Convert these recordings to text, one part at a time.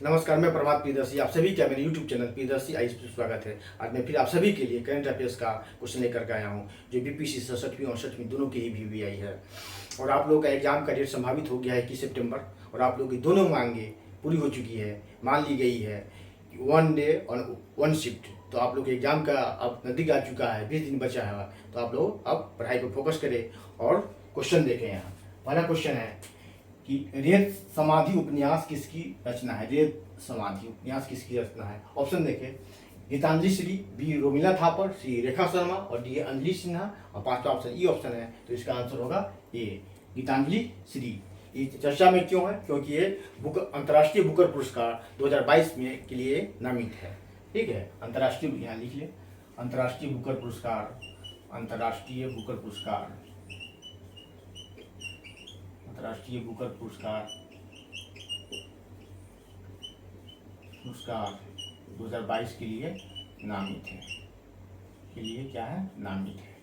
नमस्कार, मैं प्रभात प्रियदर्शी आप सभी का मेरे YouTube चैनल प्रियदर्शी आईएएस पे स्वागत है। आज मैं फिर आप सभी के लिए करंट अफेयर्स का क्वेश्चन लेकर के आया हूँ, जो बीपीएससी 67वीं और 68वीं दोनों की ही VVI है। और आप लोगों का एग्जाम का डेट संभावित हो गया है 21 सितंबर, और आप लोगों की दोनों मांगे पूरी हो चुकी है, मान ली गई है। 1 डे और 1 शिफ्ट, तो आप लोग के एग्जाम का अब नज़दीक आ चुका है, 20 दिन बचा है। तो आप लोग अब पढ़ाई पर फोकस करें और क्वेश्चन देखें। यहाँ पहला क्वेश्चन है कि रेत समाधि उपन्यास किसकी रचना है। रेत समाधि उपन्यास किसकी रचना है। ऑप्शन देखें, गीतांजलि श्री, बी रोमिला थापर, सी रेखा शर्मा और डी अंजलि सिन्हा, और पांचवा ऑप्शन ई ऑप्शन है। तो इसका आंसर होगा ए, गीतांजलि श्री। ये चर्चा में क्यों है? क्योंकि ये अंतर्राष्ट्रीय बुकर पुरस्कार 2022 में के लिए नामित है। ठीक है, अंतर्राष्ट्रीय, यहाँ लिख ले, अंतर्राष्ट्रीय बुकर पुरस्कार, अंतर्राष्ट्रीय बुकर पुरस्कार, अंतर्राष्ट्रीय बुकर पुरस्कार 2022 के लिए नामित है। के लिए क्या है? नामित है,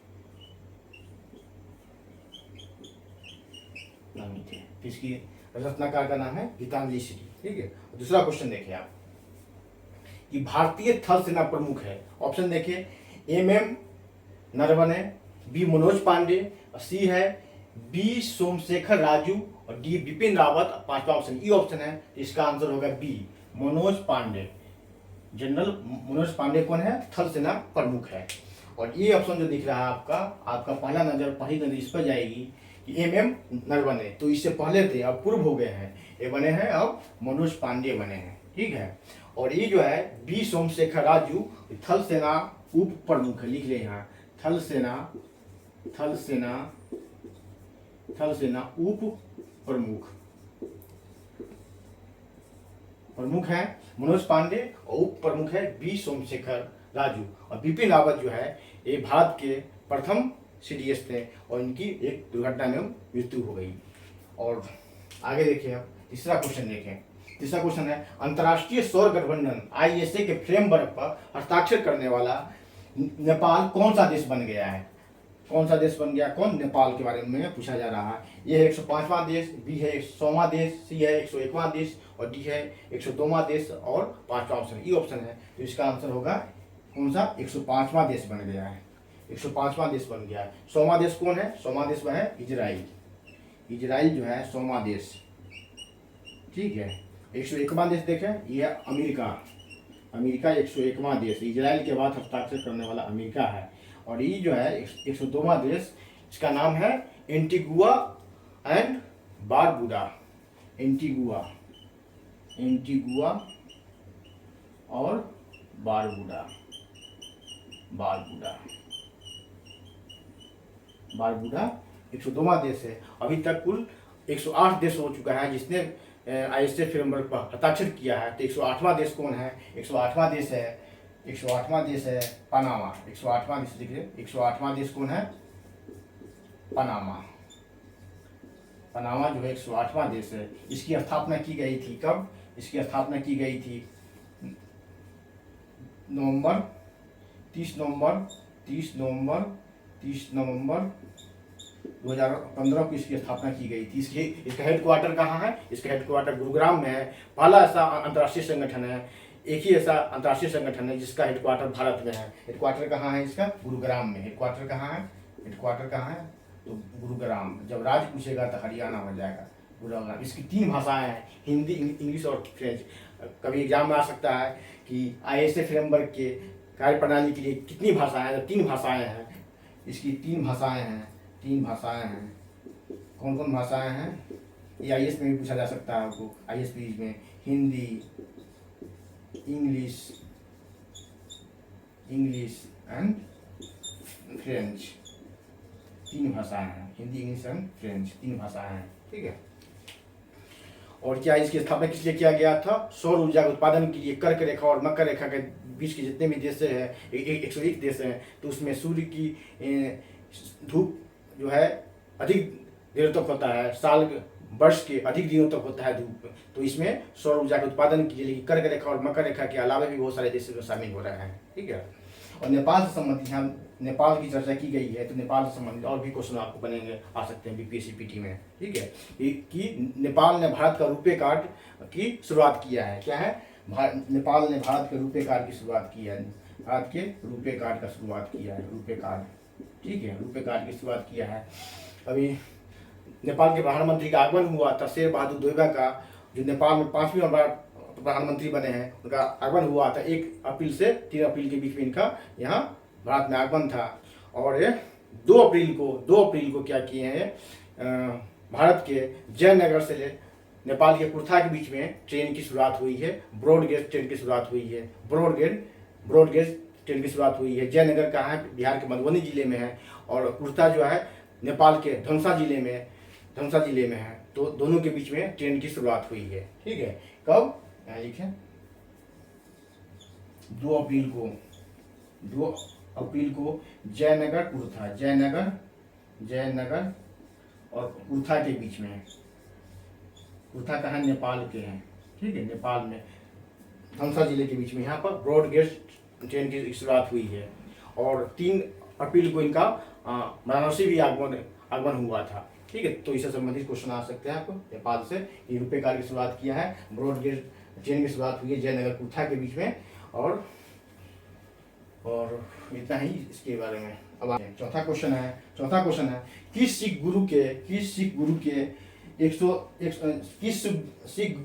नामित है। किसकी रचनाकार का नाम है? गीतांजलि श्री। ठीक है। दूसरा क्वेश्चन देखिए आप, कि भारतीय थल सेना प्रमुख है। ऑप्शन देखिए, MM नरवणे, बी मनोज पांडे, सी है बी सोमशेखर राजू और डी बिपिन रावत, पांचवा ऑप्शन ई ऑप्शन है। इसका आंसर होगा बी, मनोज पांडे। जनरल मनोज पांडे कौन है? थल सेना प्रमुख है। और ये ऑप्शन जो दिख रहा है आपका पहला नजर, पहली नजर इस पर जाएगी कि MM नरवणे, तो इससे पहले थे, अब पूर्व हो गए हैं, ये बने हैं अब मनोज पांडे बने हैं। ठीक है। और ये जो है बी सोमशेखर राजू, थल सेना उप प्रमुख है। लिख ले यहाँ, थल सेना उप प्रमुख, प्रमुख है मनोज पांडे और उप प्रमुख है बी सोमशेखर राजू। और बिपिन रावत जो है ये भारत के प्रथम CDS थे और इनकी एक दुर्घटना में मृत्यु हो गई। और आगे देखिए अब तीसरा क्वेश्चन देखें। तीसरा क्वेश्चन है, अंतर्राष्ट्रीय सौर गठबंधन ISA के फ्रेमवर्क पर हस्ताक्षर करने वाला नेपाल कौन सा देश बन गया है? कौन सा देश बन गया? कौन? नेपाल के बारे में पूछा जा रहा है। ये है 105वां देश, बी है 100वां देश, सी है 101वां देश और डी है 102वां देश और पांचवा ऑप्शन ई ऑप्शन है। तो इसका आंसर होगा कौन सा? 105वां देश बन गया है, 105वां देश बन गया है। 100वां देश कौन है? 100वां देश वह है इजराइल। इजराइल जो है 100वां देश। ठीक है। 101वां देश देखें, ये अमेरिका। अमेरिका 101वां देश, इजराइल के बाद हस्ताक्षर करने वाला अमेरिका है। और ये जो है 102वां देश, इसका नाम है एंटीगुआ एंड बारबुडा। एंटीगुआ और बारबुडा। बारबुडा 102वां देश है। अभी तक कुल 108 देश हो चुका है जिसने ISA फ्रेमवर्क पर हस्ताक्षर किया है। तो 108वां देश कौन है? 108वां देश है पनामा। 108वां देश देखिए, 108वां देश कौन है? पनामा। पनामा जो है 108वां देश है। इसकी स्थापना की गई थी कब? इसकी स्थापना की गई थी 30 नवंबर 2015 को इसकी स्थापना की गई थी। इसका हेडक्वार्टर कहाँ है? इसका हेडक्वार्टर गुरुग्राम में है। पहला ऐसा अंतर्राष्ट्रीय संगठन है, एक ही ऐसा अंतर्राष्ट्रीय संगठन है जिसका हेडक्वार्टर भारत में है। हेडक्वार्टर कहाँ है इसका? गुरुग्राम में। हेडक्वार्टर कहाँ है? तो गुरुग्राम। जब राज्य पूछेगा तो हरियाणा हो जाएगा, गुरुग्राम। इसकी 3 भाषाएं हैं, हिंदी, इंग्लिश और फ्रेंच। कभी एग्जाम में आ सकता है कि ISA फ्रेमवर्क के कार्यप्रणाली के लिए कितनी भाषाएं हैं? तो 3 भाषाएं हैं। इसकी 3 भाषाएं हैं। कौन कौन भाषाएं हैं? ये IAS में भी पूछा जा सकता है आपको, IAS पेज में। Hindi, English and French. 3 भाषाएं हैं, हिंदी, इंग्लिश एंड फ्रेंच, 3 भाषाएं हैं। ठीक है। और क्या इसकी स्थापना किस लिए किया गया था? सौर ऊर्जा के उत्पादन के लिए कर्क रेखा और मकर रेखा के बीच के जितने भी देश हैं, 101 देश हैं, तो उसमें सूर्य की धूप जो है अधिक देर तक होता है, वर्ष के अधिक दिनों तक होता है धूप। तो इसमें सौर ऊर्जा के उत्पादन के लिए कर्क रेखा और मकर रेखा के अलावा भी बहुत सारे देश शामिल हो रहे हैं। ठीक है। और नेपाल से संबंधित यहाँ नेपाल की चर्चा की गई है, तो नेपाल से संबंधित और भी क्वेश्चन आपको बनेंगे, आ सकते हैं बीपीएससी में, ठीक है। कि नेपाल ने भारत का रुपे कार्ड की शुरुआत किया है, क्या है, नेपाल ने भारत के रुपे कार्ड की शुरुआत की है, भारत के रुपे कार्ड का शुरुआत किया है, रुपे कार्ड, ठीक है, रुपे कार्ड की शुरुआत किया है। अभी नेपाल के प्रधानमंत्री का आगमन हुआ था, शेर बहादुर देउबा का, जो नेपाल में 5वीं बार प्रधानमंत्री बने हैं, उनका आगमन हुआ था 1 अप्रैल से 3 अप्रैल के बीच में इनका यहाँ भारत में आगमन था। और 2 अप्रैल को क्या किए हैं, भारत के जयनगर से नेपाल के कुर्था के बीच में ट्रेन की शुरुआत हुई है, ब्रॉडगेज ट्रेन की शुरुआत हुई है, ब्रॉडगेज ट्रेन की शुरुआत हुई है। जयनगर कहाँ है, बिहार के मधुबनी जिले में है, और कुर्था जो है नेपाल के धनुषा जिले में है। तो दोनों के बीच में ट्रेन की शुरुआत हुई है, ठीक है। कब, यहाँ लिखे 2 अप्रैल को जयनगर और कुर्था के बीच में है। कुर्था कहाँ, नेपाल के हैं, ठीक है, नेपाल में धनुषा जिले के बीच में यहाँ पर ब्रॉडगेज ट्रेन की शुरुआत हुई है। और 3 अप्रैल को इनका वाराणसी भी आगमन हुआ था, ठीक है। तो इससे संबंधित क्वेश्चन आ सकते हैं आपको। नेपाल से ये रुपे कार्ड की शुरुआत किया है, ब्रॉडगेज ट्रेन की शुरुआत हुई है जयनगर कुर्था के बीच में, और इतना ही इसके बारे में। अब चौथा क्वेश्चन है किस सिख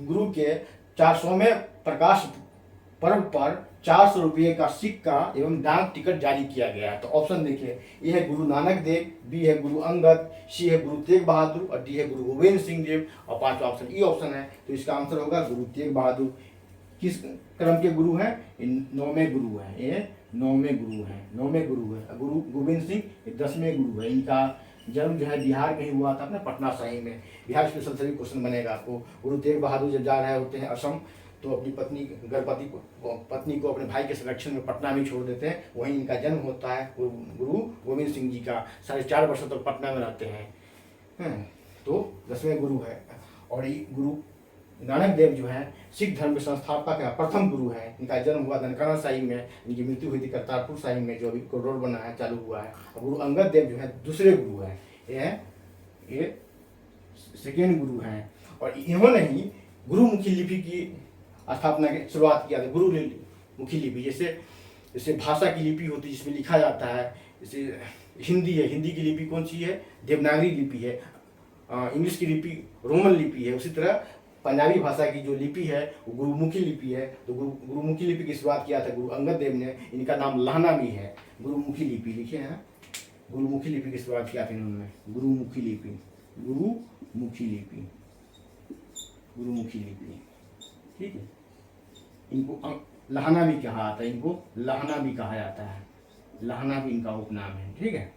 गुरु के 400वें प्रकाश पर्व पर 400 रुपये का सिक्का एवं डाक टिकट जारी किया गया है। तो ऑप्शन देखिए, ए है गुरु नानक देव, बी है गुरु अंगद, सी है गुरु तेग बहादुर, और डी है गुरु गोविंद सिंह देव, और 5वां ऑप्शन ई ऑप्शन है। तो इसका आंसर होगा गुरु तेग बहादुर। किस क्रम के गुरु हैं, 9वें गुरु हैं, ये 9वें गुरु है। गुरु गोविंद सिंह 10वें गुरु है। इनका जन्म जो है बिहार में ही हुआ था, अपने पटना साहिब में। बिहार स्पेशल सभी क्वेश्चन बनेगा आपको। गुरु तेग बहादुर जब जा रहे होते हैं असम, तो अपनी पत्नी को अपने भाई के संरक्षण में पटना में छोड़ देते हैं, वहीं इनका जन्म होता है। गुरु गोविंद सिंह जी का 4.5 वर्षों तक पटना में रहते हैं, तो 10वें गुरु है। और ये गुरु नानक देव जो है सिख धर्म के संस्थापक है, प्रथम गुरु है। इनका जन्म हुआ ननकाना साहिब में, इनकी मृत्यु हुई थी करतारपुर साहिब में, जो अभी कॉरिडोर बना है, चालू हुआ है। और गुरु अंगद देव जो है दूसरे गुरु है, ये सेकेंड गुरु हैं। और इन्होंने ही गुरुमुखी लिपि की स्थापना की शुरुआत किया था। गुरुमुखी लिपि जैसे भाषा की लिपि होती है जिसमें लिखा जाता है, जैसे हिंदी है, हिंदी की लिपि कौन सी है, देवनागरी लिपि है। इंग्लिश की लिपि रोमन लिपि है। उसी तरह पंजाबी भाषा की जो लिपि है वो गुरुमुखी लिपि है। तो गुरुमुखी लिपि की शुरुआत किया था गुरु अंगद देव ने। इनका नाम लहना भी है। गुरुमुखी लिपि लिखे हैं, गुरुमुखी लिपि की शुरुआत किया था इन्होंने। गुरुमुखी लिपि, ठीक है। इनको लहना भी कहा जाता है, लहना भी इनका उपनाम है, ठीक है।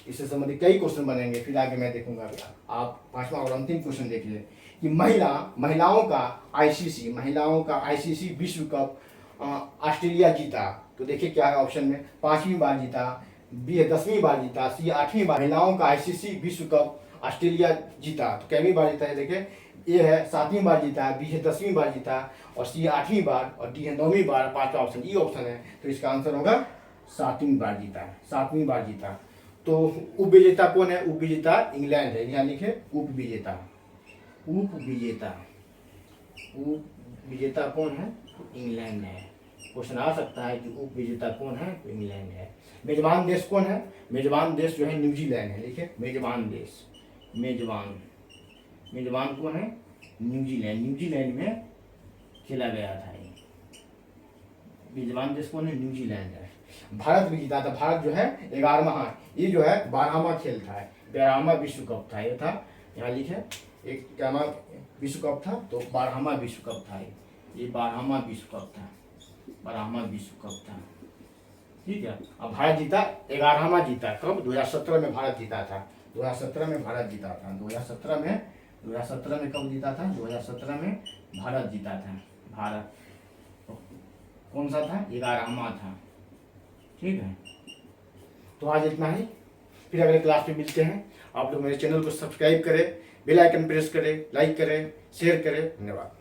इससे संबंधित कई क्वेश्चन बनेंगे, फिर आगे मैं देखूंगा। आप 5वां और अंतिम क्वेश्चन देखिए कि महिलाओं का आईसीसी विश्व कप ऑस्ट्रेलिया जीता। तो देखिए क्या है ऑप्शन में, 5वीं बार जीता, बी है 10वीं बार जीता, सी 8वीं बार। महिलाओं का आईसीसी विश्व कप ऑस्ट्रेलिया जीता, तो कैवीं बार जीता है देखिए, ए है 7वीं बार जीता, बी है 10वीं बार जीता, और सी 8वीं बार, और डी है 9वीं बार। 5वां ऑप्शन ई ऑप्शन है। तो इसका आंसर होगा 7वीं बार जीता। तो उपविजेता कौन है, उपविजेता इंग्लैंड है। यहाँ लिखे उपविजेता कौन है, इंग्लैंड है। क्वेश्चन आ सकता है कि उपविजेता कौन है, तो इंग्लैंड है। मेजबान देश कौन है, मेजबान देश जो है न्यूजीलैंड है। देखिए मेजबान कौन है, न्यूजीलैंड में खेला गया था ये। मेजबान देश कौन है, न्यूजीलैंड है। भारत भी जीता था। भारत जो है 11वां, ये जो है 12वां खेल था, 12वां विश्व कप था ये था। यहाँ लिखे 11वां विश्व कप था, तो 12वां विश्व कप था ये 12वां विश्व कप था, ठीक है। अब भारत जीता 11वां जीता। कब, 2017 में भारत जीता था। 2017 में कब जीता था, 2017 में भारत जीता था। भारत कौन सा था, 11वां था, ठीक है। तो आज इतना ही, फिर अगले क्लास में मिलते हैं। आप लोग मेरे चैनल को सब्सक्राइब करें, बेल आइकन प्रेस करें, लाइक करें, शेयर करें। धन्यवाद।